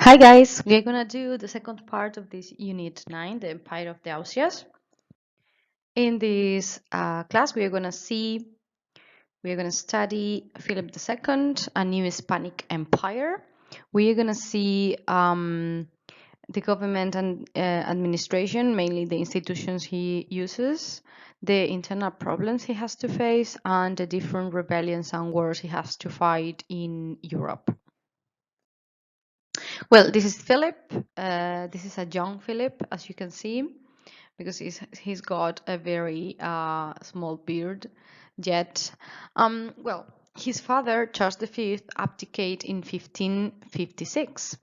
Hi guys, we're gonna do the second part of this unit 9, the Empire of the Austrias. In this class, we're gonna study Philip II, a new Hispanic empire. We're gonna see the government and administration, mainly the institutions he uses, the internal problems he has to face, and the different rebellions and wars he has to fight in Europe. Well, this is Philip. This is a young Philip, as you can see, because he's got a very small beard yet. Well, his father, Charles V, abdicated in 1556.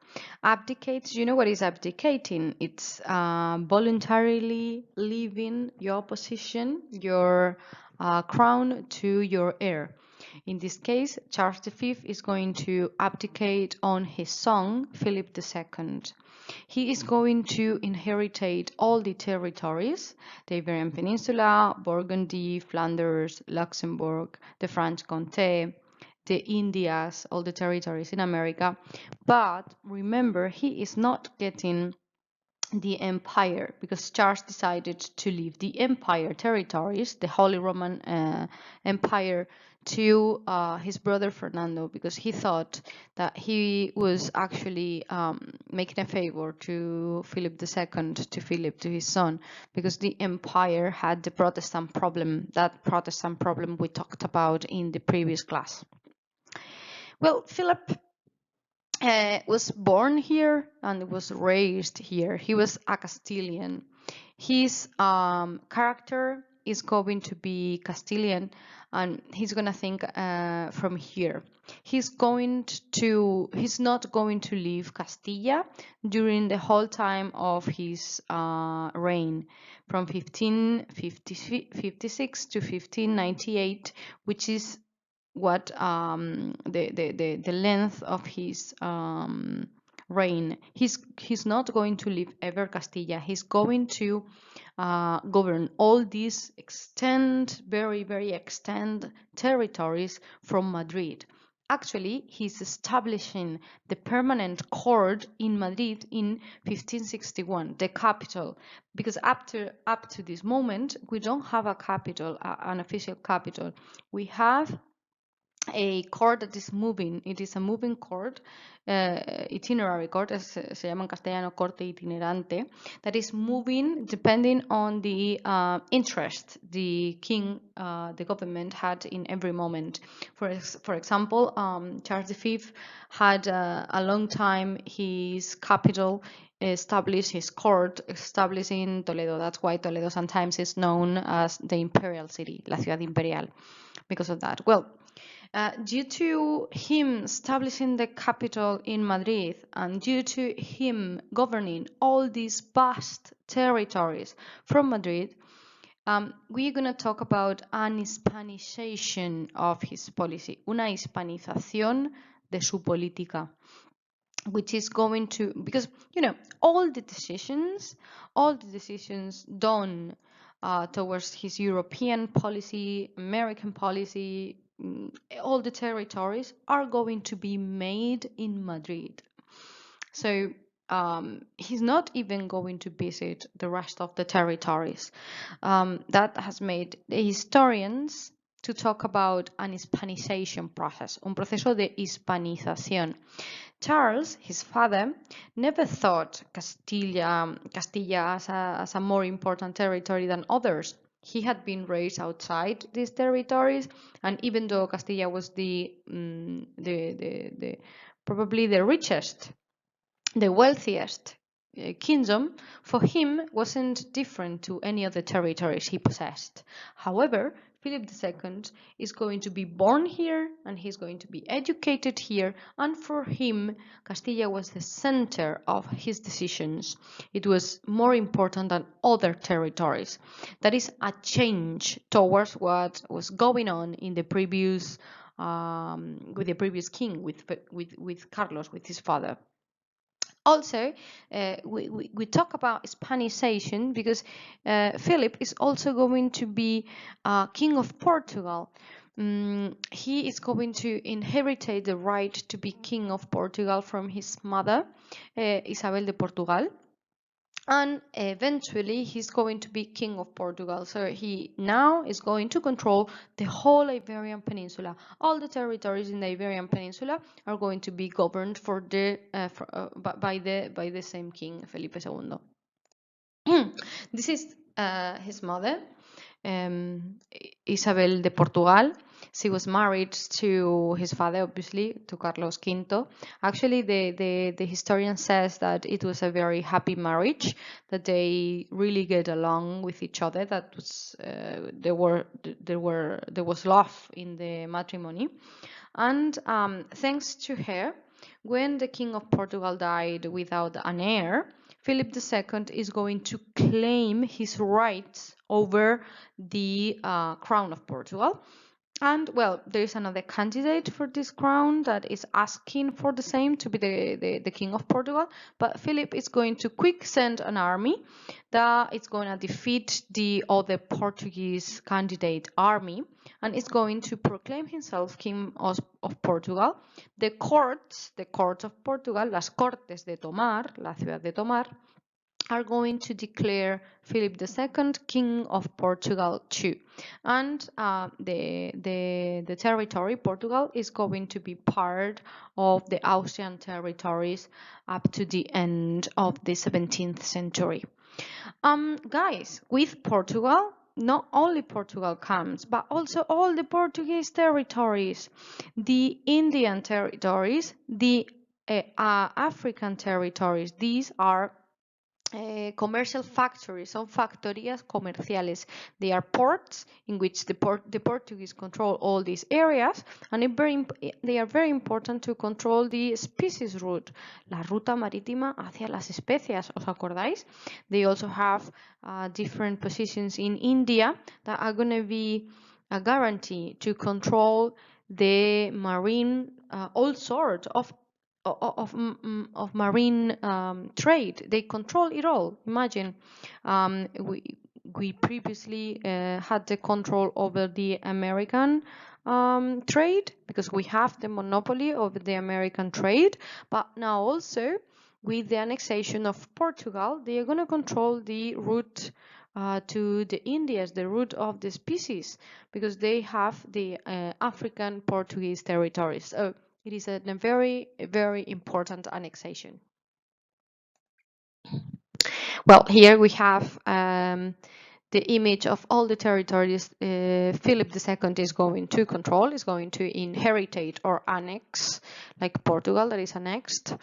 Abdicate, you know what is abdicating? It's voluntarily leaving your position, your crown to your heir. In this case, Charles V is going to abdicate on his son, Philip II. He is going to inherit all the territories, the Iberian Peninsula, Burgundy, Flanders, Luxembourg, the Franche Comté, the Indias, all the territories in America. But remember, he is not getting the empire because Charles decided to leave the empire territories, the Holy Roman Empire, to his brother Fernando, because he thought that he was actually making a favor to Philip II, to his son, because the empire had the Protestant problem, that Protestant problem we talked about in the previous class. Well, Philip was born here and was raised here. He was a Castilian. His character is going to be Castilian, and he's gonna think from here. He's not going to leave Castilla during the whole time of his reign, from 1556 to 1598, which is what the length of his reign. He's not going to leave ever Castilla. He's going to govern all these very extend territories from Madrid. Actually, he's establishing the permanent court in Madrid in 1561, the capital, because up to this moment we don't have a capital, an official capital. We have a court that is moving. It is a moving court, itinerary court, se llama en castellano corte itinerante, that is moving depending on the interest the king, the government had in every moment. For example, Charles V had a long time his capital established, his court established in Toledo. That's why Toledo sometimes is known as the imperial city, la ciudad imperial, because of that. Well, due to him establishing the capital in Madrid and due to him governing all these vast territories from Madrid, we're going to talk about an Hispanization of his policy, una hispanización de su política, which is going to, because, all the decisions done towards his European policy, American policy, all the territories are going to be made in Madrid. So he's not even going to visit the rest of the territories. That has made the historians to talk about an Hispanization process, un proceso de hispanización. Charles, his father, never thought Castilla as a more important territory than others. He had been raised outside these territories, and even though Castilla was probably the richest, the wealthiest kingdom, for him wasn't different to any other territories he possessed. However, Philip II is going to be born here and he's going to be educated here, and for him Castilla was the center of his decisions. It was more important than other territories. That is a change towards what was going on in the previous with the previous king, with Carlos, with his father. Also, we talk about Hispanization because Philip is also going to be king of Portugal. He is going to inherit the right to be king of Portugal from his mother, Isabel de Portugal. And eventually he's going to be king of Portugal. So he now is going to control the whole Iberian Peninsula. All the territories in the Iberian Peninsula are going to be governed by the same king, Felipe II. This is his mother, Isabel de Portugal. She was married to his father, obviously, to Carlos V. Actually, the historian says that it was a very happy marriage, that they really get along with each other. That was there was love in the matrimony, and thanks to her, when the King of Portugal died without an heir, Philip II is going to claim his rights over the crown of Portugal. And well, there is another candidate for this crown that is asking for the same, to be the King of Portugal. But Philip is going to quick send an army that is going to defeat the other Portuguese candidate army, and is going to proclaim himself King of Portugal. The courts of Portugal, las Cortes de Tomar, la ciudad de Tomar, are going to declare Philip II King of Portugal too. And the territory, Portugal, is going to be part of the Austrian territories up to the end of the 17th century. Guys, with Portugal, not only Portugal comes, but also all the Portuguese territories, the Indian territories, the African territories. These are commercial factories, son factorías comerciales. They are ports in which the Portuguese control all these areas, and they are very important to control the species route, la ruta marítima hacia las especias. ¿Os acordáis? They also have different positions in India that are going to be a guarantee to control the marine, all sorts of marine trade. They control it all. Imagine, we previously had the control over the American trade, because we have the monopoly over the American trade, but now also with the annexation of Portugal, they are going to control the route to the Indias, the route of the species, because they have the African Portuguese territories. So it is a very, very important annexation. Well, here we have the image of all the territories Philip II is going to control, is going to inherit or annex, like Portugal that is annexed.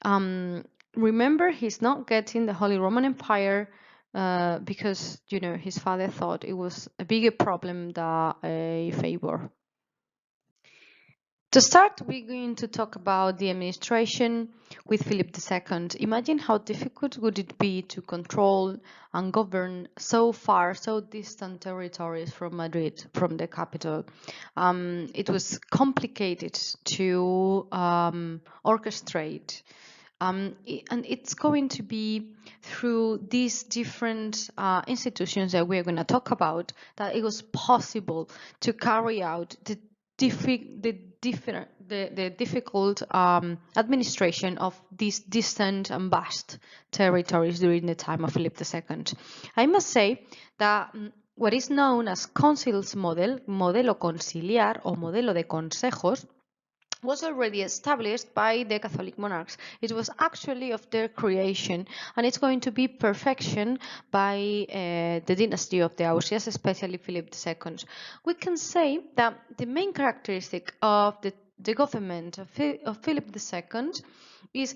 Remember, he's not getting the Holy Roman Empire because, you know, his father thought it was a bigger problem than a favor. To start, we're going to talk about the administration with Philip II. Imagine how difficult would it be to control and govern so distant territories from Madrid, from the capital. It was complicated to orchestrate. And it's going to be through these different institutions that we're going to talk about that it was possible to carry out the difficult administration of these distant and vast territories during the time of Philip II. I must say that what is known as concils model, modelo conciliar o modelo de consejos, was already established by the Catholic monarchs. It was actually of their creation, and it's going to be perfection by the dynasty of the Austrias, especially Philip II. We can say that the main characteristic of the government of Philip II is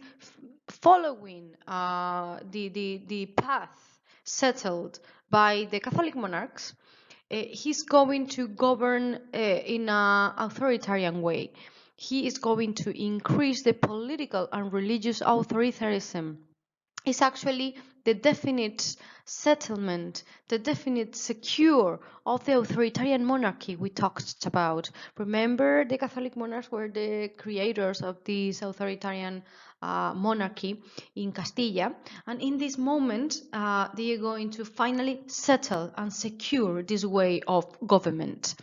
following the path settled by the Catholic monarchs. He's going to govern in an authoritarian way. He is going to increase the political and religious authoritarianism. It's actually the definite settlement, the definite secure of the authoritarian monarchy we talked about. Remember, the Catholic monarchs were the creators of this authoritarian monarchy in Castilla, and in this moment they are going to finally settle and secure this way of government.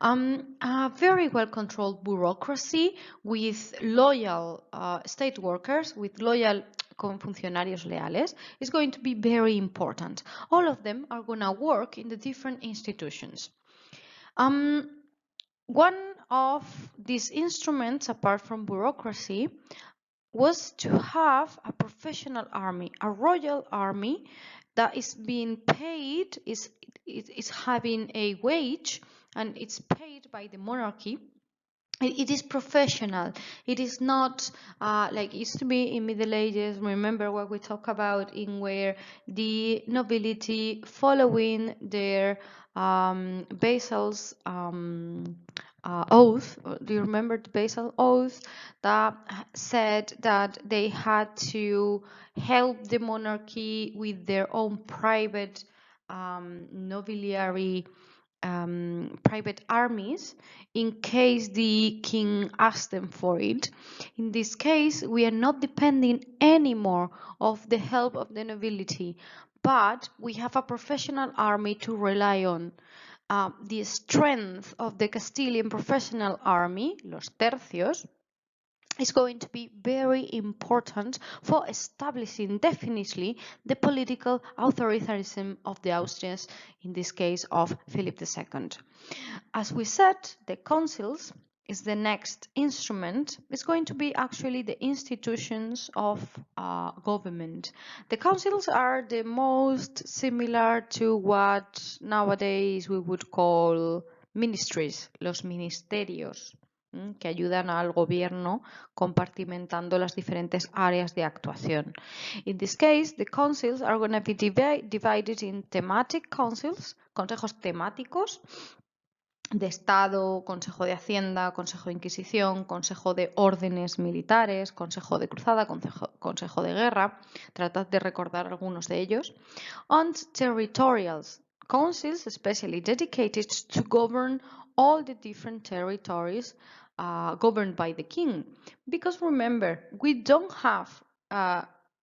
A very well controlled bureaucracy with loyal state workers, with loyal con funcionarios leales, is going to be very important. All of them are going to work in the different institutions. One of these instruments, apart from bureaucracy, was to have a professional army, a royal army that is being paid, is having a wage, and it's paid by the monarchy. It is professional. It is not like it used to be in Middle Ages. Remember what we talk about, in where the nobility, following their Basil's oath. Do you remember the Basil oath that said that they had to help the monarchy with their own private nobiliary private armies in case the king asked them for it. In this case, we are not depending anymore of the help of the nobility, but we have a professional army to rely on. The strength of the Castilian professional army, los tercios, is going to be very important for establishing definitely the political authoritarianism of the Austrians, in this case of Philip II. As we said, the councils is the next instrument. It's going to be actually the institutions of government. The councils are the most similar to what nowadays we would call ministries, los ministerios, que ayudan al gobierno compartimentando las diferentes áreas de actuación. In this case, the councils are going to be divided in thematic councils, consejos temáticos, de Estado, Consejo de Hacienda, Consejo de Inquisición, Consejo de Órdenes Militares, Consejo de Cruzada, Consejo de Guerra. Tratad de recordar algunos de ellos. And territorial councils, especially dedicated to govern all the different territories governed by the king. Because remember, we don't have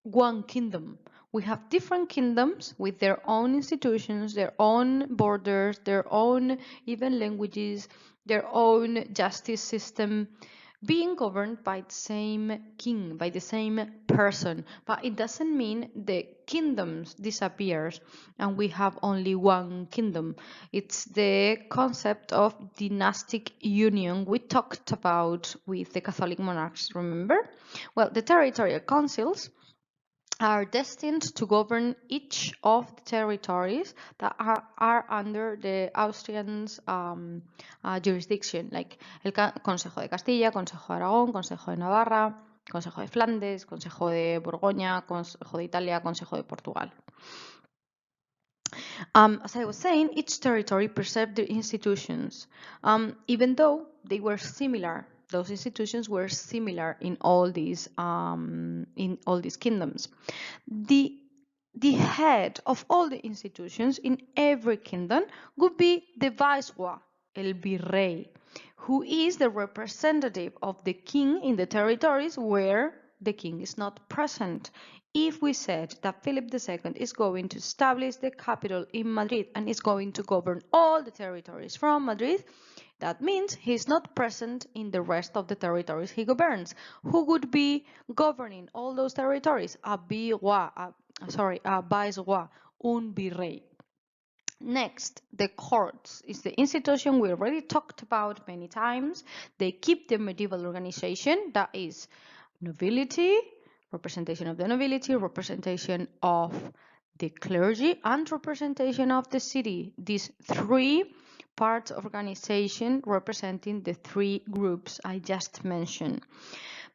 one kingdom. We have different kingdoms with their own institutions, their own borders, their own even languages, their own justice system, being governed by the same king, by the same person. But it doesn't mean the kingdoms disappears and we have only one kingdom. It's the concept of dynastic union we talked about with the Catholic monarchs, remember? Well, the territorial councils are destined to govern each of the territories that are under the Austrians' jurisdiction, like el Consejo de Castilla, Consejo de Aragón, Consejo de Navarra, Consejo de Flandes, Consejo de Borgoña, Consejo de Italia, Consejo de Portugal. As I was saying, each territory preserved their institutions, even though they were similar. Those institutions were similar in all these kingdoms. The head of all the institutions in every kingdom would be the viceroy, el virrey, who is the representative of the king in the territories where the king is not present. If we said that Philip II is going to establish the capital in Madrid and is going to govern all the territories from Madrid, that means he's not present in the rest of the territories he governs. Who would be governing all those territories? A viceroy, un virrey. Next, the courts is the institution we already talked about many times. They keep the medieval organization, that is nobility, representation of the nobility, representation of the clergy, and representation of the city. These three parts of organization representing the three groups I just mentioned.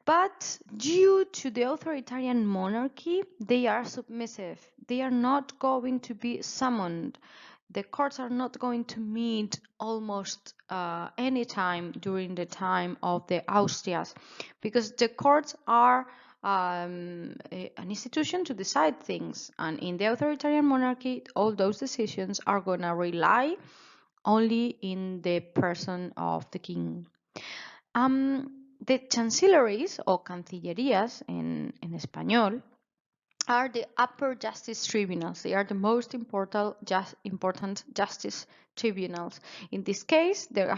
But due to the authoritarian monarchy, they are submissive. They are not going to be summoned. The courts are not going to meet almost any time during the time of the Austrias, because the courts are an institution to decide things. And in the authoritarian monarchy, all those decisions are going to rely only in the person of the king. The chancelleries o cancillerías en español are the upper justice tribunals. They are the most important justice tribunals. In this case, there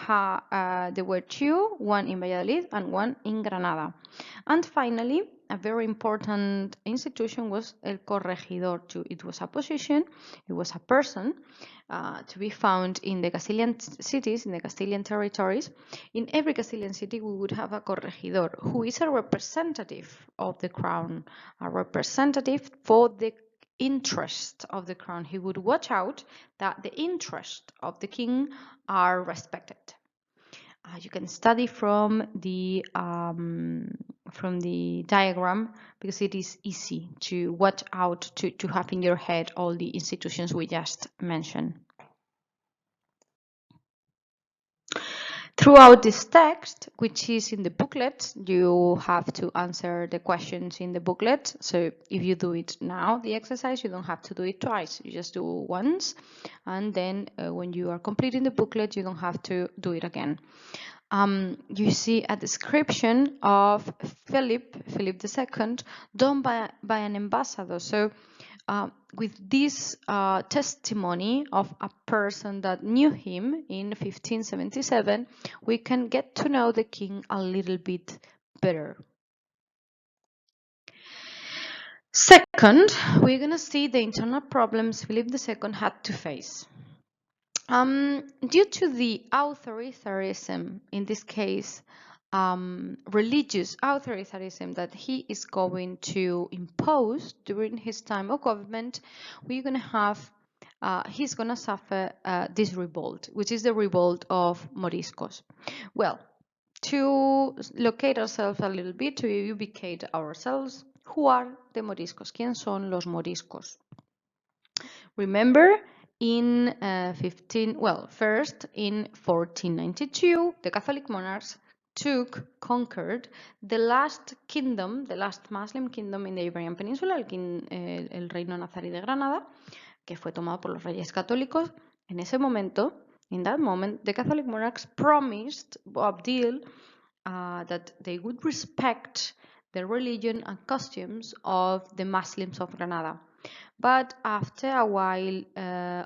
were two, one in Valladolid and one in Granada. And finally, a very important institution was el corregidor. It was a position, it was a person to be found in the Castilian cities, in the Castilian territories. In every Castilian city, we would have a corregidor, who is a representative of the crown, a representative for the interest of the crown. He would watch out that the interest of the king are respected. You can study from the diagram, because it is easy to watch out, to have in your head all the institutions we just mentioned. Throughout this text, which is in the booklet, you have to answer the questions in the booklet. So if you do it now, the exercise, you don't have to do it twice. You just do once, and then when you are completing the booklet, you don't have to do it again. You see a description of Philip II, done by an ambassador. So with this testimony of a person that knew him in 1577, we can get to know the king a little bit better. Second, we're going to see the internal problems Philip II had to face. Due to the authoritarianism, in this case, religious authoritarianism that he is going to impose during his time of government, we're going to have, he's going to suffer this revolt, which is the revolt of Moriscos. Well, to locate ourselves a little bit, to ubicate ourselves, who are the Moriscos? ¿Quién son los Moriscos? Remember, in first in 1492, the Catholic monarchs conquered the last kingdom, the last Muslim kingdom in the Iberian Peninsula, el reino nazarí de Granada, que fue tomado por los reyes católicos. En ese momento, in that moment, the Catholic monarchs promised Abdil that they would respect the religion and costumes of the Muslims of Granada. But after a while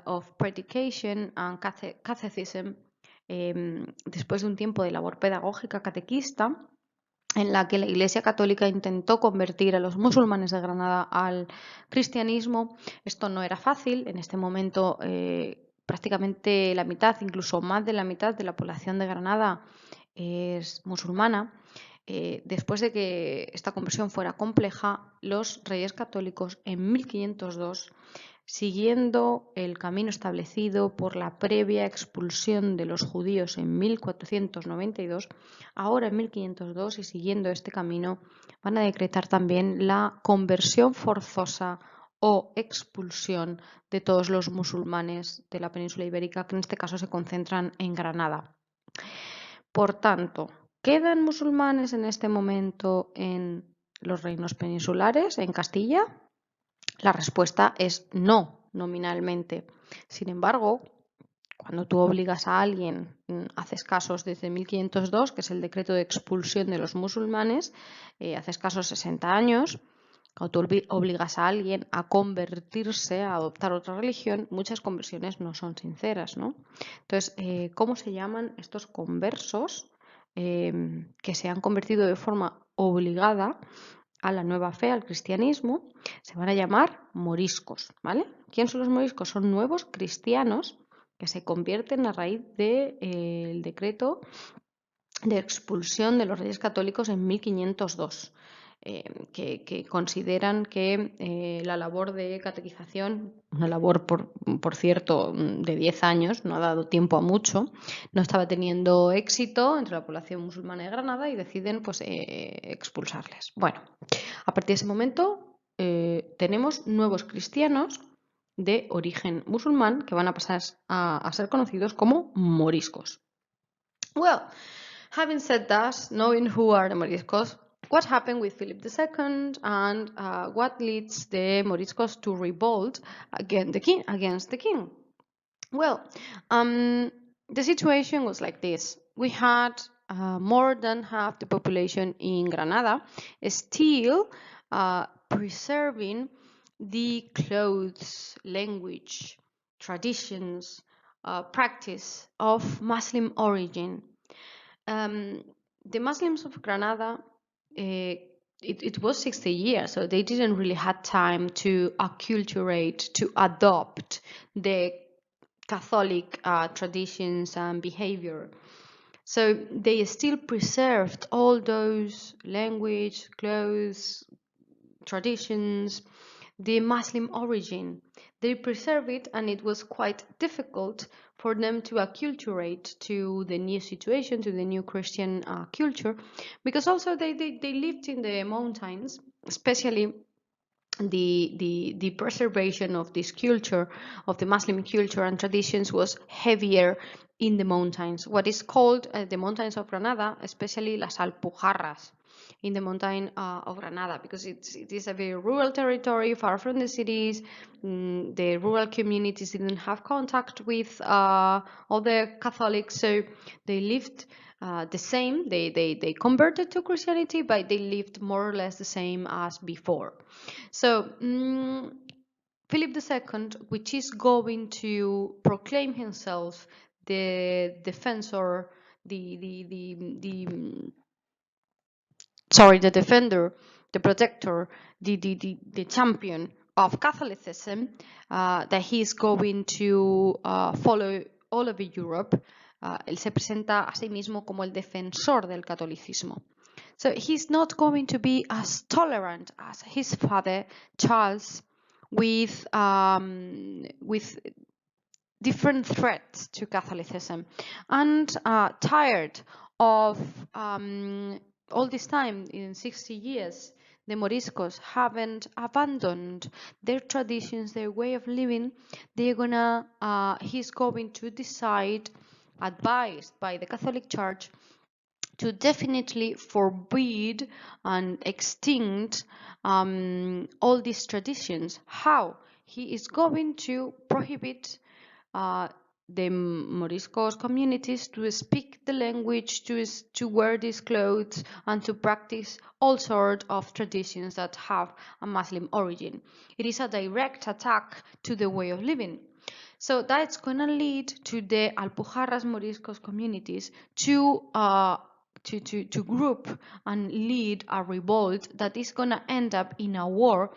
of predication and catecism, después de un tiempo de labor pedagógica catequista, en la que la Iglesia Católica intentó convertir a los musulmanes de Granada al cristianismo, esto no era fácil. En este momento prácticamente la mitad, incluso más de la mitad de la población de Granada es musulmana. Después de que esta conversión fuera compleja, los reyes católicos en 1502, siguiendo el camino establecido por la previa expulsión de los judíos en 1492, ahora en 1502 y siguiendo este camino, van a decretar también la conversión forzosa o expulsión de todos los musulmanes de la península ibérica, que en este caso se concentran en Granada. Por tanto, ¿quedan musulmanes en este momento en los reinos peninsulares, en Castilla? La respuesta es no, nominalmente. Sin embargo, cuando tú obligas a alguien, haces casos desde 1502, que es el decreto de expulsión de los musulmanes, haces casos 60 años, cuando tú obligas a alguien a convertirse, a adoptar otra religión, muchas conversiones no son sinceras, ¿no? Entonces, ¿cómo se llaman estos conversos que se han convertido de forma obligada a la nueva fe, al cristianismo? Se van a llamar moriscos, ¿vale? ¿Quiénes son los moriscos? Son nuevos cristianos que se convierten a raíz del decreto de expulsión de los reyes católicos en 1502. Que consideran que la labor de catequización, una labor por cierto de 10 años, no ha dado tiempo a mucho, no estaba teniendo éxito entre la población musulmana de Granada y deciden pues expulsarles. Bueno, a partir de ese momento tenemos nuevos cristianos de origen musulmán que van a pasar a ser conocidos como moriscos. Well, having said that, knowing who are the moriscos, what happened with Philip II and what leads the Moriscos to revolt against the king? Well, the situation was like this. We had more than half the population in Granada still preserving the clothes, language, traditions, practice of Muslim origin. The Muslims of Granada, it was 60 years, so they didn't really have time to acculturate, to adopt the Catholic traditions and behavior. So they still preserved all those language, clothes, traditions, the Muslim origin. They preserved it, and it was quite difficult for them to acculturate to the new situation, to the new Christian culture, because also they lived in the mountains, especially the preservation of this culture, of the Muslim culture and traditions, was heavier in the mountains. What is called the mountains of Granada, especially las Alpujarras in the mountain of Granada, because it is a very rural territory, far from the cities. The rural communities didn't have contact with all the Catholics, so they lived the same. They converted to Christianity, but they lived more or less the same as before. So Philip II, which is going to proclaim himself the defensor, the defender, the protector, the champion of Catholicism, that he is going to follow all over Europe. Él se presenta a sí mismo como el defensor del catolicismo. So he's not going to be as tolerant as his father, Charles, with different threats to Catholicism, and tired of all this time, in 60 years, the Moriscos haven't abandoned their traditions, their way of living. He's going to decide, advised by the Catholic Church, to definitely forbid and extinct all these traditions. How? He is going to prohibit the Moriscos communities to speak the language, to wear these clothes, and to practice all sorts of traditions that have a Muslim origin. It is a direct attack to the way of living. So that's going to lead to the Alpujarras Moriscos communities to group and lead a revolt that is going to end up in a war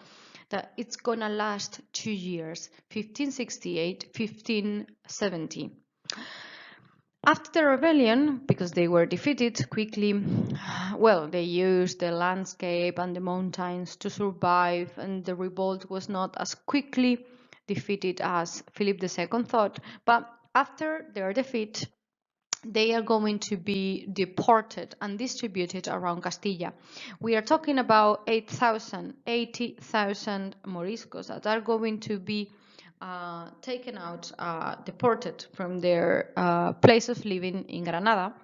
that it's going to last 2 years, 1568, 1570. After the rebellion, because they were defeated quickly, well, they used the landscape and the mountains to survive, and the revolt was not as quickly defeated as Philip II thought. But after their defeat, they are going to be deported and distributed around Castilla. We are talking about 80,000 Moriscos that are going to be taken out, deported from their place of living in Granada,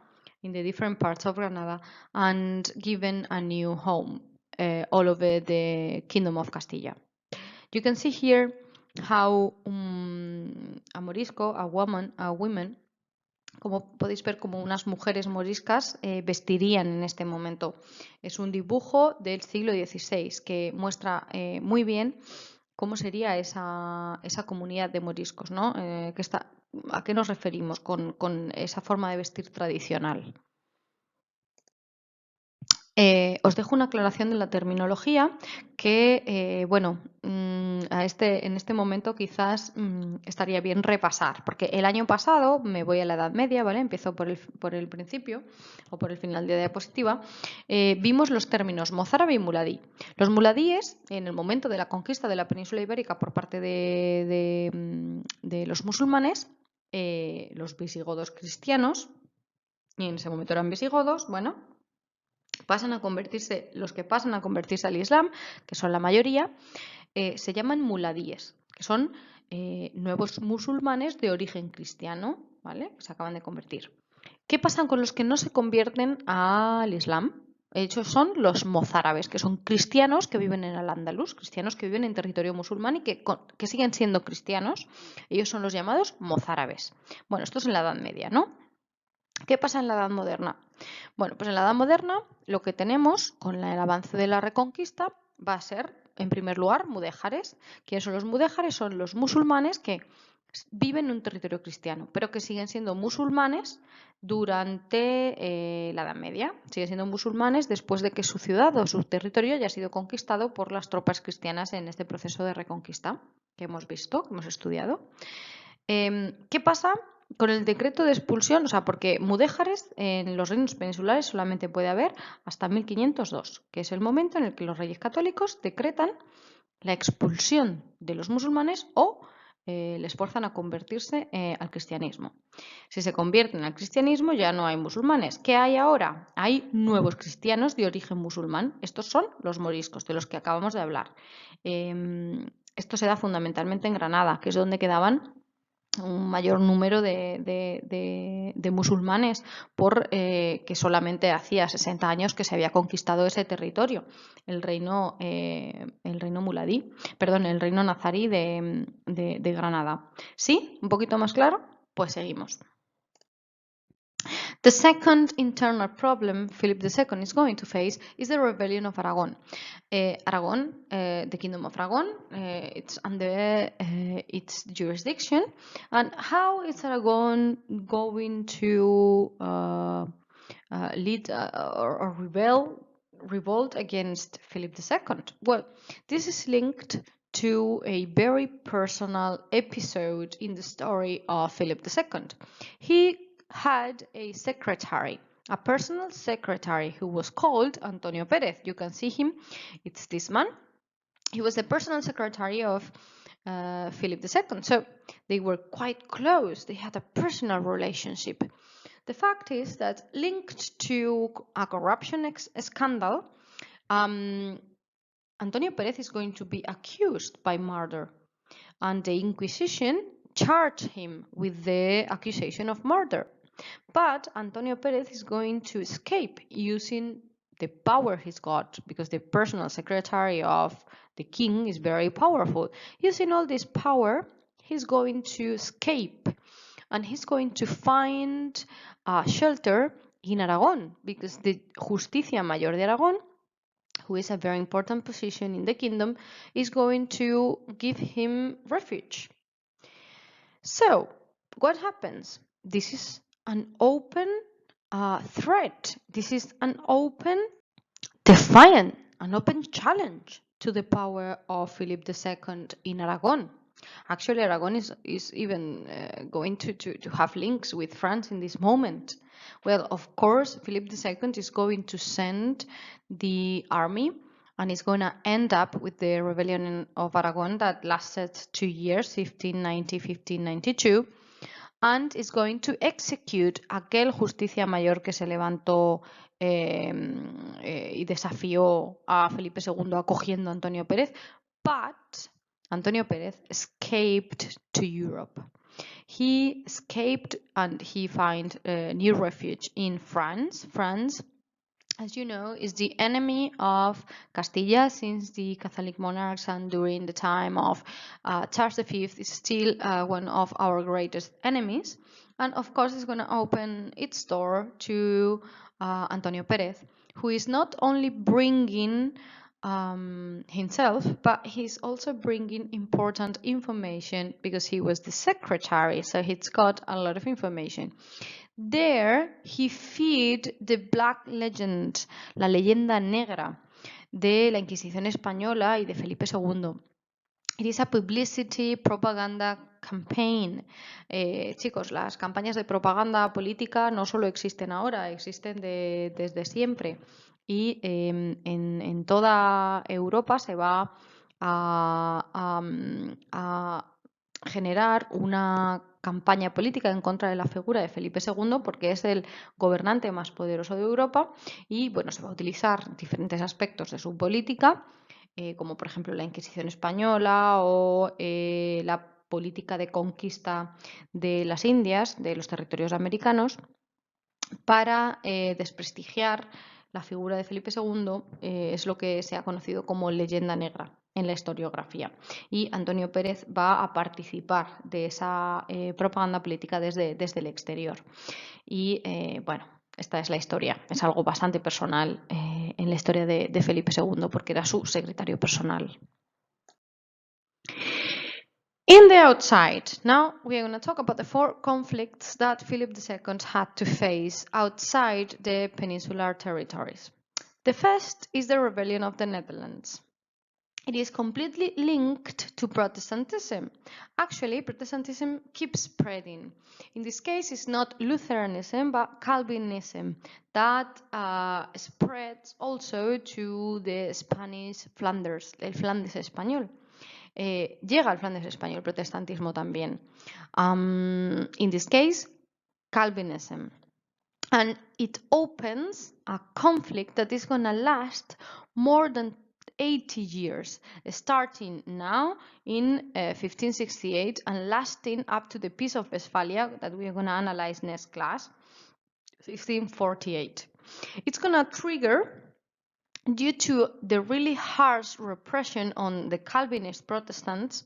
in the different parts of Granada, and given a new home all over the Kingdom of Castilla. You can see here how a Morisco, a women, como podéis ver, como unas mujeres moriscas vestirían en este momento. Es un dibujo del siglo XVI que muestra muy bien cómo sería esa comunidad de moriscos, ¿no? ¿A qué nos referimos con esa forma de vestir tradicional? Os dejo una aclaración de la terminología que, bueno, en este momento quizás estaría bien repasar, porque el año pasado, me voy a la Edad Media, ¿vale? Empiezo por el principio o por el final de la diapositiva, vimos los términos mozárabe y muladí. Los muladíes, en el momento de la conquista de la península ibérica por parte de los musulmanes, los visigodos cristianos, y en ese momento eran visigodos, bueno, los que pasan a convertirse al Islam, que son la mayoría, se llaman muladíes, que son nuevos musulmanes de origen cristiano, ¿vale? Que se acaban de convertir. ¿Qué pasa con los que no se convierten al Islam? De hecho, son los mozárabes, que son cristianos que viven en Al-Ándalus, cristianos que viven en territorio musulmán y que siguen siendo cristianos. Ellos son los llamados mozárabes. Bueno, esto es en la Edad Media, ¿no? ¿Qué pasa en la Edad Moderna? Bueno, pues en la Edad Moderna lo que tenemos con el avance de la Reconquista va a ser, en primer lugar, mudéjares. ¿Quiénes son los mudéjares? Son los musulmanes que viven en un territorio cristiano, pero que siguen siendo musulmanes durante la Edad Media. Siguen siendo musulmanes después de que su ciudad o su territorio haya sido conquistado por las tropas cristianas en este proceso de reconquista que hemos visto, que hemos estudiado. ¿Qué pasa con el decreto de expulsión? O sea, porque mudéjares en los reinos peninsulares solamente puede haber hasta 1502, que es el momento en el que los reyes católicos decretan la expulsión de los musulmanes o les fuerzan a convertirse al cristianismo. Si se convierten al cristianismo ya no hay musulmanes. ¿Qué hay ahora? Hay nuevos cristianos de origen musulmán. Estos son los moriscos, de los que acabamos de hablar. Esto se da fundamentalmente en Granada, que es donde quedaban un mayor número de musulmanes que solamente hacía 60 años que se había conquistado ese territorio, el reino muladí, perdón, el reino nazarí de Granada. ¿Sí? ¿Un poquito más claro? Pues seguimos. The second internal problem Philip II is going to face is the rebellion of Aragon. Aragon, the Kingdom of Aragon, it's under its jurisdiction. And how is Aragon going to lead or revolt against Philip II? Well, this is linked to a very personal episode in the story of Philip II. He had a secretary, a personal secretary who was called Antonio Pérez. You can see him, it's this man. He was the personal secretary of Philip II, so they were quite close. They had a personal relationship. The fact is that linked to a corruption scandal, Antonio Pérez is going to be accused by murder, and the Inquisition charged him with the accusation of murder. But Antonio Pérez is going to escape using the power he's got, because the personal secretary of the king is very powerful. Using all this power, he's going to escape, and he's going to find shelter in Aragon, because the Justicia Mayor de Aragon, who is a very important position in the kingdom, is going to give him refuge. So, what happens? This is an open threat. This is an open defiant, an open challenge to the power of Philip II in Aragon. Actually, Aragon is even going to have links with France in this moment. Well, of course, Philip II is going to send the army, and it's going to end up with the rebellion of Aragon that lasted 2 years, 1590-1592, and is going to execute aquel Justicia Mayor que se levantó y desafió a Felipe II acogiendo a Antonio Pérez, but Antonio Pérez escaped to Europe. He escaped and he found new refuge in France. France, as you know, is the enemy of Castilla since the Catholic monarchs, and during the time of Charles V is still one of our greatest enemies. And of course, it's going to open its door to Antonio Pérez, who is not only bringing himself, but he's also bringing important information because he was the secretary, so he's got a lot of information. There, he feed the black legend, la leyenda negra de la Inquisición española y de Felipe II. It is a publicity propaganda campaign. Chicos, las campañas de propaganda política no solo existen ahora, existen desde siempre. Y en toda Europa se va a generar una campaña política en contra de la figura de Felipe II porque es el gobernante más poderoso de Europa y bueno, se va a utilizar diferentes aspectos de su política, como por ejemplo la Inquisición española o la política de conquista de las Indias, de los territorios americanos, para desprestigiar la figura de Felipe II es lo que se ha conocido como leyenda negra en la historiografía. Y Antonio Pérez va a participar de esa propaganda política desde el exterior. Y bueno, esta es la historia. Es algo bastante personal en la historia de Felipe II porque era su secretario personal. In the outside, now we are going to talk about the 4 conflicts that Philip II had to face outside the peninsular territories. The first is the rebellion of the Netherlands. It is completely linked to Protestantism. Actually, Protestantism keeps spreading. In this case, it's not Lutheranism, but Calvinism that spreads also to the Spanish Flanders, el Flandes español. Llega al Flandes español protestantismo también. In this case, Calvinism. And it opens a conflict that is going to last more than 80 years, starting now in 1568 and lasting up to the Peace of Westphalia that we are going to analyze next class, 1548. It's going to trigger due to the really harsh repression on the Calvinist Protestants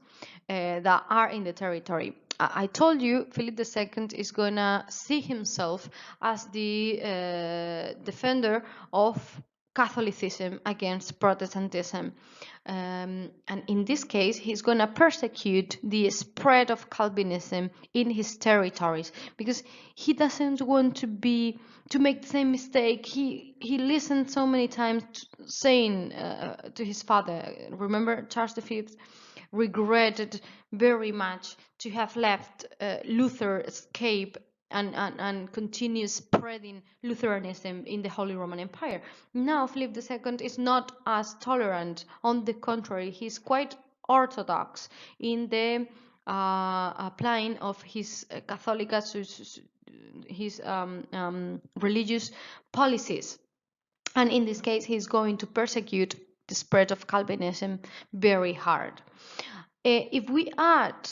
that are in the territory. I told you Philip II is going to see himself as the defender of Catholicism against Protestantism. And in this case, he's going to persecute the spread of Calvinism in his territories because he doesn't want to make the same mistake. He listened so many times saying to his father, remember Charles V regretted very much to have left Luther escape and continue spreading Lutheranism in the Holy Roman Empire. Now Philip II is not as tolerant. On the contrary, he's quite orthodox in the applying of his Catholic, his religious policies. And in this case, he's going to persecute the spread of Calvinism very hard. If we add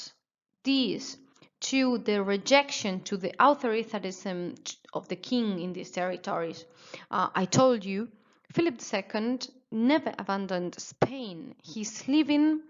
this to the rejection to the authoritarianism of the king in these territories, I told you Philip II never abandoned Spain. He's living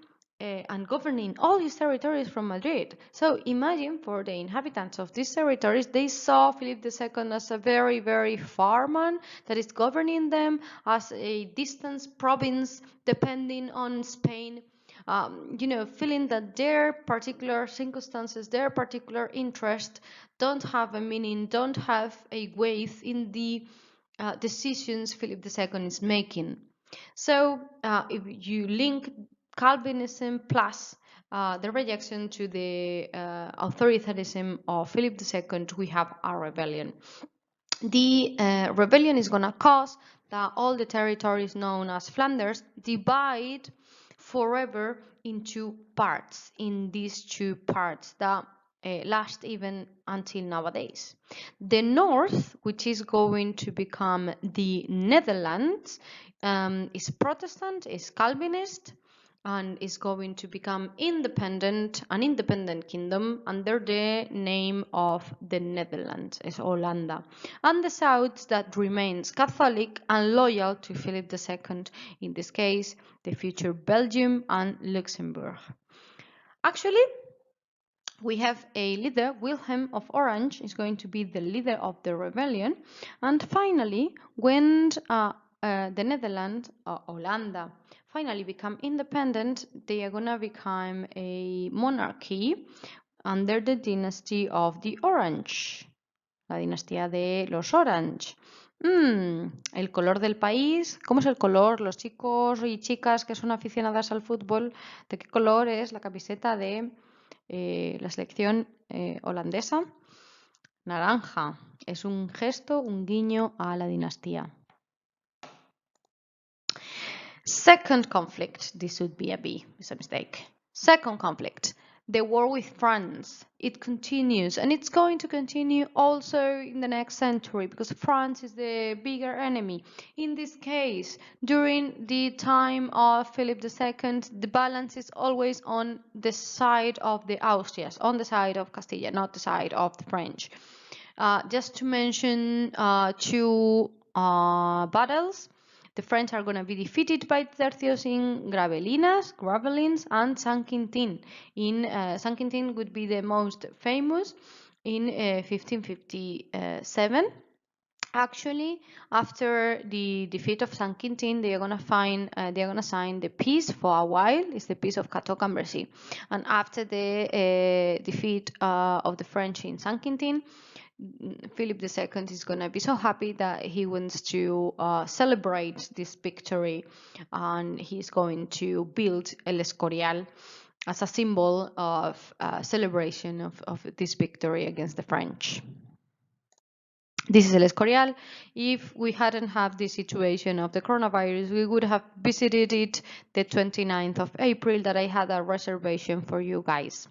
and governing all his territories from Madrid. So imagine for the inhabitants of these territories, they saw Philip II as a very, very far man that is governing them as a distant province depending on Spain. Feeling that their particular circumstances, their particular interest don't have a meaning, don't have a weight in the decisions Philip II is making. So if you link Calvinism plus the rejection to the authoritarianism of Philip II, we have a rebellion. The rebellion is going to cause that all the territories known as Flanders divide forever into parts, in these 2 parts that last even until nowadays. The north, which is going to become the Netherlands, is Protestant, is Calvinist, and is going to become an independent kingdom under the name of the Netherlands, is Hollanda. And the south that remains Catholic and loyal to Philip II, in this case, the future Belgium and Luxembourg. Actually, we have a leader, Wilhelm of Orange, is going to be the leader of the rebellion. And finally, when the Netherlands, Hollanda, finally become independent, they are going to become a monarchy under the dynasty of the Orange, la dinastía de los Orange. El color del país, ¿cómo es el color? Los chicos y chicas que son aficionadas al fútbol, ¿de qué color es la camiseta de la selección holandesa? Naranja. Es un gesto, un guiño a la dinastía. Second conflict, this would be a B, it's a mistake. Second conflict, the war with France. It continues, and it's going to continue also in the next century because France is the bigger enemy. In this case, during the time of Philip II, the balance is always on the side of the Austrias, on the side of Castilla, not the side of the French. Just to mention 2 battles. The French are going to be defeated by tercios in Gravelines, and Saint-Quentin. Saint-Quentin would be the most famous in 1557. Actually, after the defeat of Saint-Quentin, they're gonna sign the peace for a while. It's the peace of Cateau-Cambrésis. And after the defeat of the French in Saint-Quentin, Philip II is gonna be so happy that he wants to celebrate this victory, and he's going to build El Escorial as a symbol of celebration of this victory against the French. This is El Escorial. If we hadn't had the situation of the coronavirus, we would have visited it the 29th of April that I had a reservation for you guys.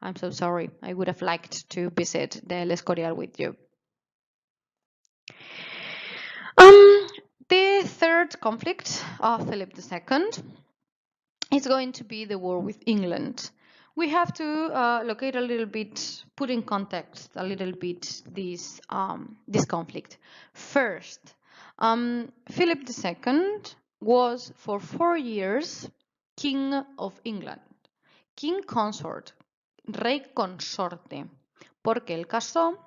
I'm so sorry. I would have liked to visit the El Escorial with you. The third conflict of Philip II is going to be the war with England. We have to locate a little bit, put in context a little bit this conflict. First, Philip II was for 4 years King of England, King Consort, Rey Consorte, porque él casó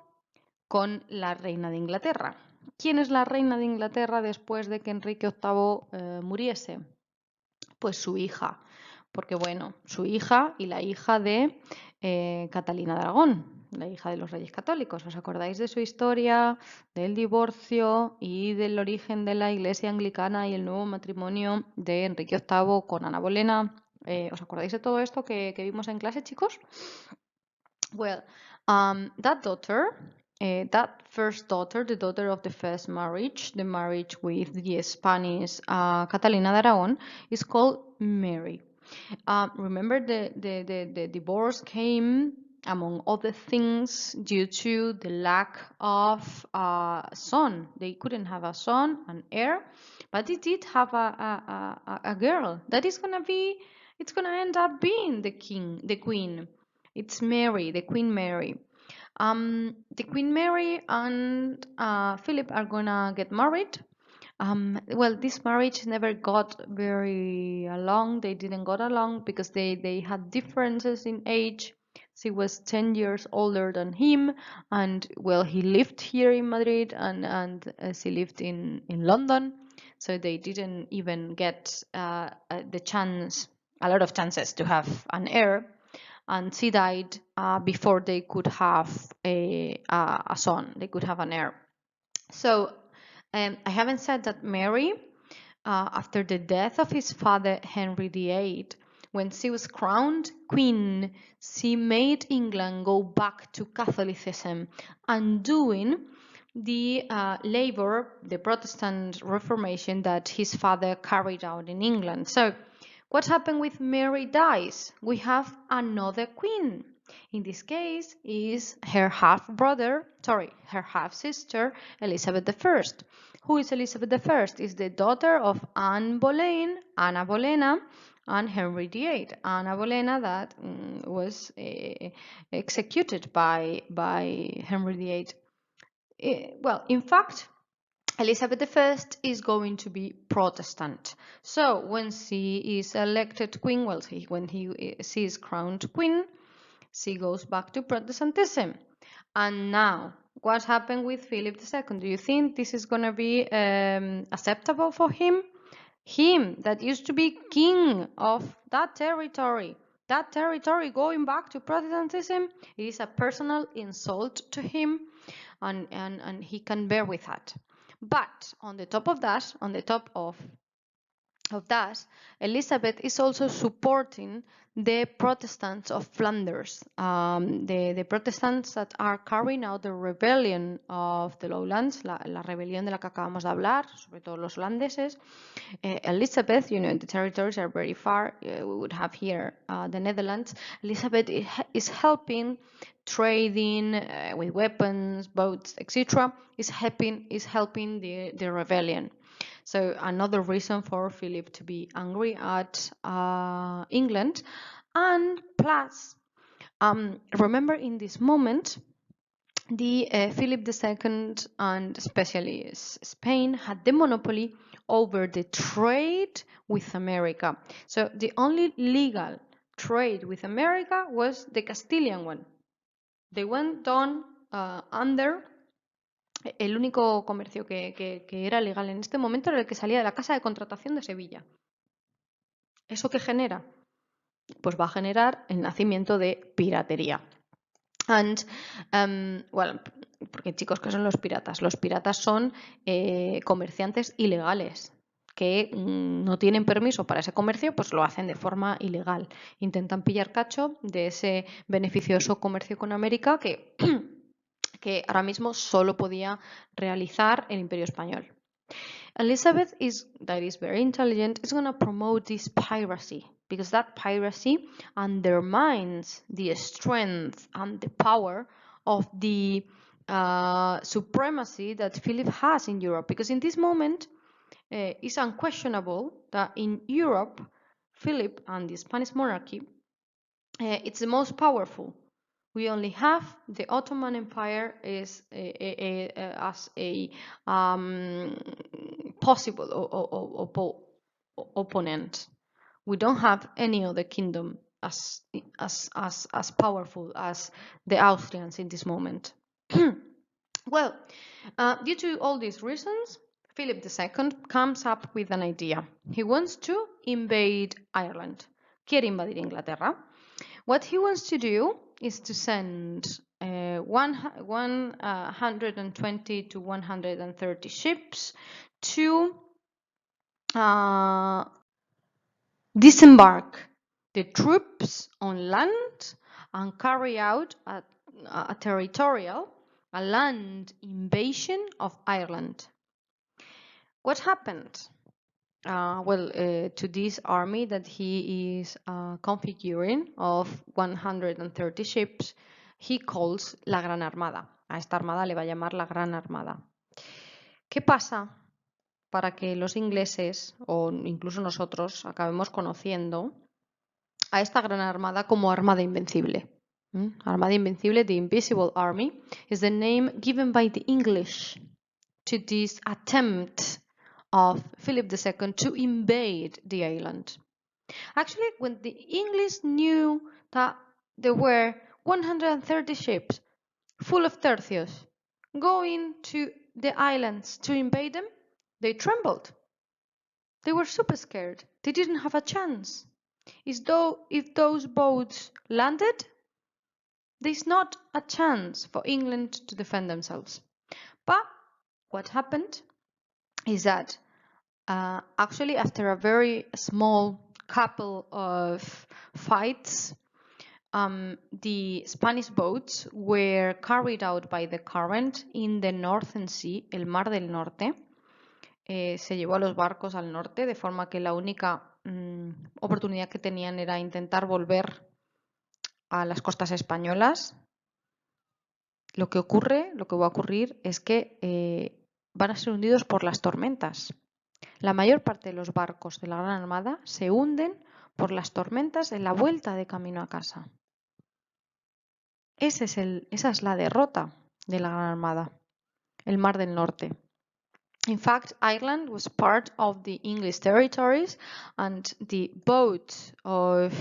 con la reina de Inglaterra. ¿Quién es la reina de Inglaterra después de que Enrique VIII muriese? Pues su hija, porque bueno, su hija y la hija de Catalina de Aragón, la hija de los Reyes Católicos. ¿Os acordáis de su historia, del divorcio y del origen de la Iglesia anglicana y el nuevo matrimonio de Enrique VIII con Ana Bolena? ¿Os acordáis de todo esto que vimos en clase, chicos? Well, that daughter, that first daughter, the daughter of the first marriage, the marriage with the Spanish Catalina de Aragon, is called Mary. Remember, the divorce came, among other things, due to the lack of a son. They couldn't have a son, an heir, but they did have a girl that is it's gonna end up being the queen. It's Mary, the Queen Mary. The Queen Mary and Philip are gonna get married. Well, this marriage never got very along. They didn't got along because they had differences in age. She was 10 years older than him, and well, he lived here in Madrid, and she lived in London. So they didn't even get a lot of chances to have an heir. And she died before they could have a son. They could have an heir. So I haven't said that Mary, after the death of his father Henry VIII, when she was crowned queen, she made England go back to Catholicism, undoing the the Protestant Reformation that his father carried out in England. So what happened with Mary dies? We have another queen. In this case is her half-sister, Elizabeth I. Who is Elizabeth I? Is the daughter of Anna Bolena, and Henry VIII. Anna Bolena that was executed by Henry VIII. Well, in fact, Elizabeth I is going to be Protestant. So when she is elected queen, well, she is crowned queen, she goes back to Protestantism. And now, what happened with Philip II? Do you think this is going to be acceptable for him? Him that used to be king of that territory going back to Protestantism, it is a personal insult to him, and he can bear with that. But on the top of that, Elizabeth is also supporting the Protestants of Flanders, the Protestants that are carrying out the rebellion of the lowlands, la rebelión de la que acabamos de hablar, sobre todo los holandeses. Elizabeth, the territories are very far. We would have here the Netherlands. Elizabeth is helping trading with weapons, boats, etc. is helping the rebellion. So another reason for Philip to be angry at England. And plus, remember in this moment, Philip II and especially Spain had the monopoly over the trade with America. So the only legal trade with America was the Castilian one. They went on under. El único comercio que era legal en este momento era el que salía de la casa de contratación de Sevilla. ¿Eso qué genera? Pues va a generar el nacimiento de piratería. Well, porque chicos, ¿qué son los piratas? Los piratas son comerciantes ilegales que no tienen permiso para ese comercio, pues lo hacen de forma ilegal. Intentan pillar cacho de ese beneficioso comercio con América que, que ahora mismo solo podía realizar el Imperio Español. Elizabeth that is very intelligent, is going to promote this piracy because that piracy undermines the strength and the power of the supremacy that Philip has in Europe. Because in this moment, it's unquestionable that in Europe, Philip and the Spanish monarchy, it's the most powerful. We only have the Ottoman Empire as a possible opponent. We don't have any other kingdom as powerful as the Austrians in this moment. Well, due to all these reasons, Philip II comes up with an idea. He wants to invade Ireland. Quiere invadir Inglaterra. What he wants to do is to send 120 to 130 ships to disembark the troops on land and carry out a land invasion of Ireland. What happened? To this army that he is configuring of 130 ships, he calls la Gran Armada. A esta armada le va a llamar la Gran Armada. ¿Qué pasa para que los ingleses o incluso nosotros acabemos conociendo a esta Gran Armada como Armada Invencible? Armada Invencible, the Invisible Army, is the name given by the English to this attempt of Philip II to invade the island. Actually, when the English knew that there were 130 ships full of tercios going to the islands to invade them, they trembled. They were super scared. They didn't have a chance. If those boats landed, there's not a chance for England to defend themselves. But what happened is that actually, after a very small couple of fights, the Spanish boats were carried out by the current in the Northern Sea, el Mar del Norte. Se llevó a los barcos al norte, de forma que la única oportunidad que tenían era intentar volver a las costas españolas. Lo que va a ocurrir es que van a ser hundidos por las tormentas. La mayor parte de los barcos de la Gran Armada se hunden por las tormentas en la vuelta de camino a casa. Esa es la derrota de la Gran Armada, el Mar del Norte. In fact, Ireland was part of the English territories, and the boats of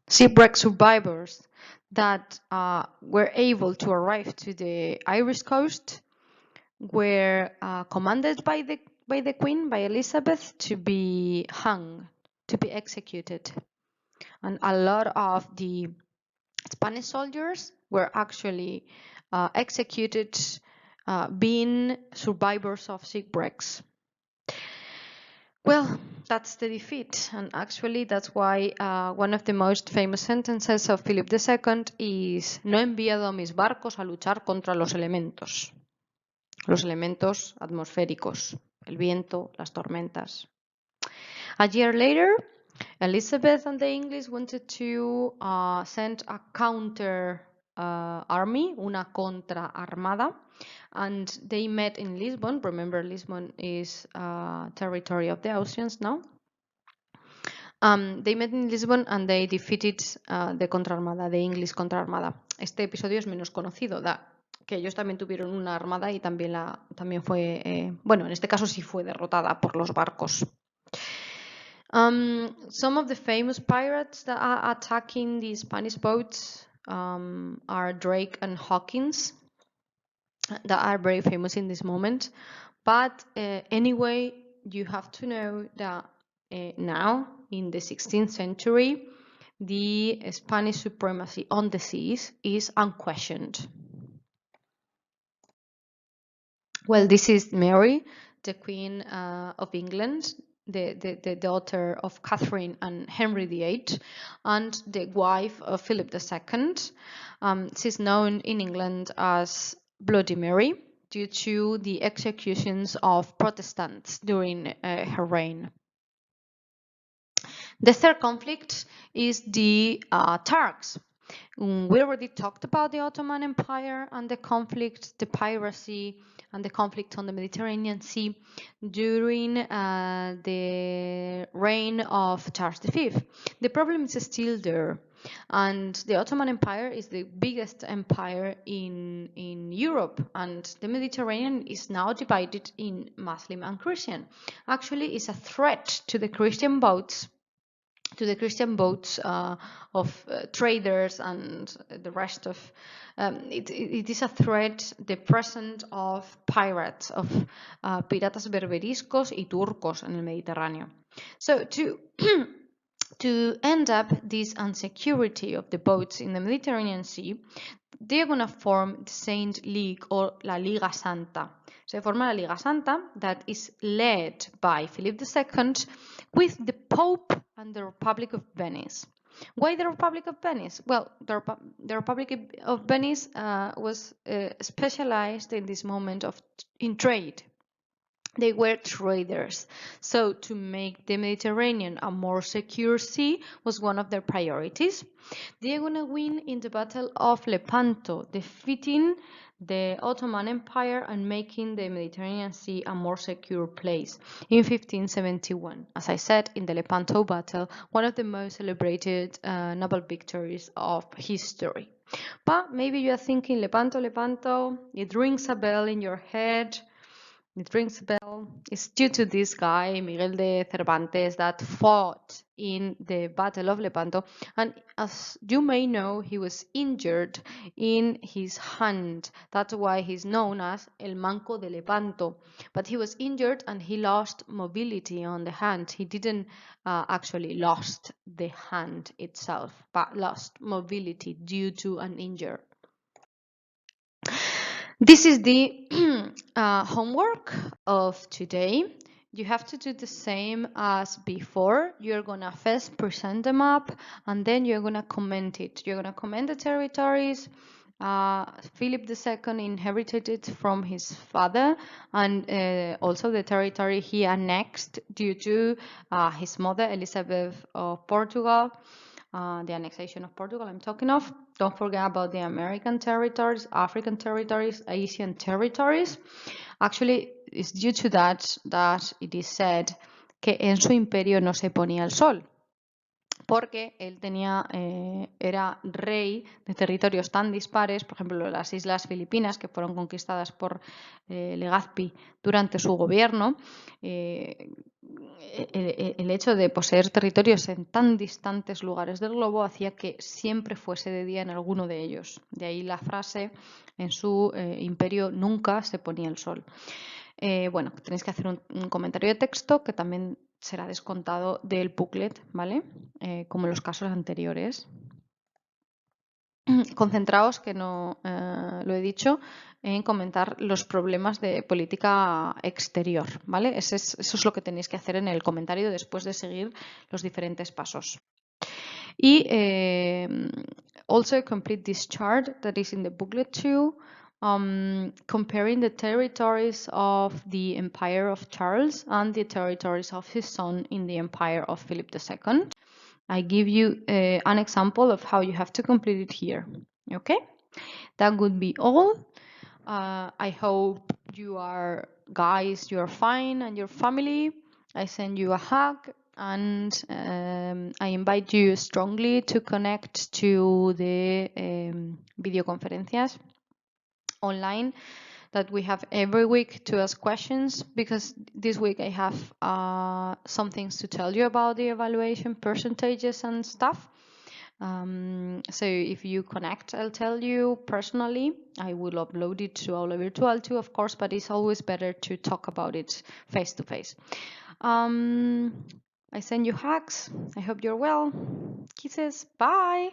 shipwreck survivors that were able to arrive to the Irish coast were commanded by the Queen, by Elizabeth, to be hung, to be executed. And a lot of the Spanish soldiers were actually executed being survivors of shipwrecks. Well, that's the defeat, and actually that's why one of the most famous sentences of Philip II is: no he enviado a mis barcos a luchar contra los elementos atmosféricos, el viento, las tormentas. A year later, Elizabeth and the English wanted to send a counter army, una contraarmada, and they met in Lisbon. Remember, Lisbon is territory of the Austrians now. They met in Lisbon and they defeated the contraarmada, the English contraarmada. este episodio es menos conocido, que ellos también tuvieron una armada y también fue, bueno, en este caso sí fue derrotada por los barcos. Some of the famous pirates that are attacking the Spanish boats are Drake and Hawkins, that are very famous in this moment. But anyway, you have to know that now, in the 16th century, the Spanish supremacy on the seas is unquestioned. Well, this is Mary, the Queen of England, the daughter of Catherine and Henry VIII, and the wife of Philip II. She's known in England as Bloody Mary due to the executions of Protestants during her reign. The third conflict is the Turks. We already talked about the Ottoman Empire and the conflict, the piracy, and the conflict on the Mediterranean Sea during the reign of Charles V. The problem is still there, and the Ottoman Empire is the biggest empire in Europe, and the Mediterranean is now divided in Muslim and Christian. Actually, it's a threat to the Christian boats of traders and the rest of it is a threat, the presence of pirates, of piratas berberiscos y turcos en el Mediterráneo. So to end up this insecurity of the boats in the Mediterranean Sea, they're going to form the Saint League or La Liga Santa. Se forma la Liga Santa that is led by Philip II with the Pope and the Republic of Venice. Why the Republic of Venice? Well, the Republic of Venice was specialized in this moment in trade. They were traders, so to make the Mediterranean a more secure sea was one of their priorities. They are going to win in the Battle of Lepanto, defeating the Ottoman Empire and making the Mediterranean Sea a more secure place in 1571. As I said, in the Lepanto Battle, one of the most celebrated naval victories of history. But maybe you are thinking, Lepanto, it rings a bell in your head. It rings a bell. It's due to this guy, Miguel de Cervantes, that fought in the Battle of Lepanto. And as you may know, he was injured in his hand. That's why he's known as El Manco de Lepanto. But he was injured and he lost mobility on the hand. He didn't actually lost the hand itself, but lost mobility due to an injury. This is the homework of today. You have to do the same as before. You're going to first present the map and then you're going to comment it. You're going to comment the territories. Philip II inherited it from his father, and also the territory he annexed due to his mother, Elizabeth of Portugal. The annexation of Portugal I'm talking of. Don't forget about the American territories, African territories, Asian territories. Actually, it's due to that it is said que en su imperio no se ponía el sol, porque él era rey de territorios tan dispares, por ejemplo, las Islas Filipinas, que fueron conquistadas por Legazpi durante su gobierno. El hecho de poseer territorios en tan distantes lugares del globo hacía que siempre fuese de día en alguno de ellos. De ahí la frase, en su imperio nunca se ponía el sol. Bueno, tenéis que hacer un comentario de texto que también será descontado del booklet, ¿vale? Como en los casos anteriores. Concentraos, que no lo he dicho, en comentar los problemas de política exterior, ¿vale? Eso es lo que tenéis que hacer en el comentario después de seguir los diferentes pasos. Y also complete this chart that is in the booklet too, comparing the territories of the Empire of Charles and the territories of his son in the Empire of Philip II. I give you an example of how you have to complete it here. Okay, that would be all. I hope you are fine and your family. I send you a hug And I invite you strongly to connect to the video conferencias online that we have every week to ask questions, because this week I have some things to tell you about the evaluation percentages and stuff. So if you connect, I'll tell you personally. I will upload it to Aula Virtual too, of course, but it's always better to talk about it face to face. I send you hugs. I hope you're well. Kisses. Bye.